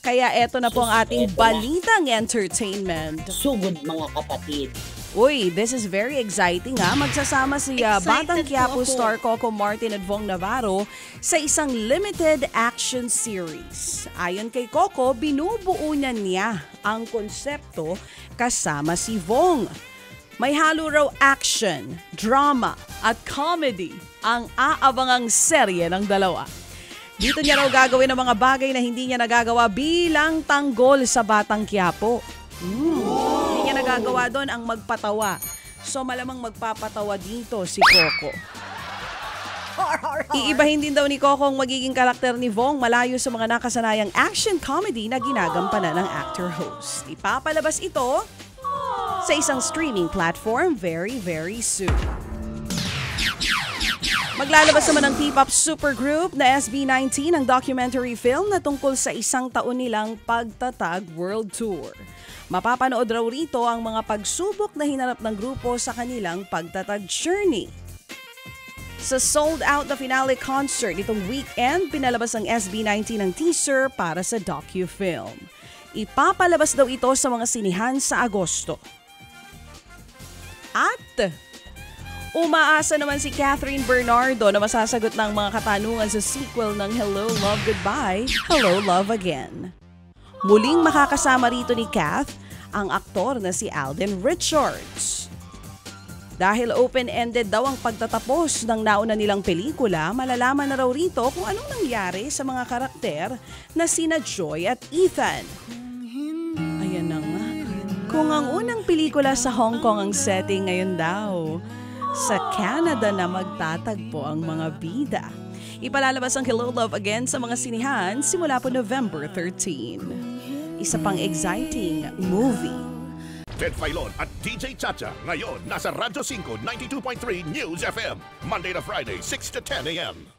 Kaya eto na po ang ating balitang entertainment. Sugod mga kapatid. Uy, this is very exciting ha. Magsasama si Batang Quiapo star Coco Martin at Vong Navarro sa isang limited action series. Ayon kay Coco, binubuo niya ang konsepto kasama si Vong. May halo raw action, drama at comedy ang aabangang serye ng dalawa. Dito niya raw gagawin ang mga bagay na hindi niya nagagawa bilang tanggol sa Batang Quiapo. Hindi niya nagagawa doon ang magpatawa. So malamang magpapatawa dito si Coco. Iibahin din daw ni Coco ang magiging karakter ni Vong malayo sa mga nakasanayang action comedy na ginagampanan ng actor-host. Ipapalabas ito sa isang streaming platform very soon. Maglalabas naman ng P-pop supergroup na SB19 ang documentary film na tungkol sa isang taon nilang pagtatag world tour. Mapapanood raw rito ang mga pagsubok na hinarap ng grupo sa kanilang pagtatag journey. Sa sold-out na finale concert itong weekend, pinalabas ang SB19 ng teaser para sa docu-film. Ipapalabas daw ito sa mga sinihan sa Agosto. At umaasa naman si Catherine Bernardo na masasagot ng mga katanungan sa sequel ng Hello, Love, Goodbye, Hello, Love Again. Muling makakasama rito ni Kath ang aktor na si Alden Richards. Dahil open-ended daw ang pagtatapos ng nauna nilang pelikula, malalaman na raw rito kung anong nangyari sa mga karakter na sina Joy at Ethan. Ayan na nga. Kung ang unang pelikula sa Hong Kong ang setting ngayon daw, sa Canada na magtatagpo ang mga bida. Ipalalabas ang Hello, Love Again sa mga sinihan simula po November 13. Isa pang exciting movie. Ted Filon at DJ Chacha ngayon nasa Radyo 5 92.3 News FM Monday to Friday 6 to 10 a.m.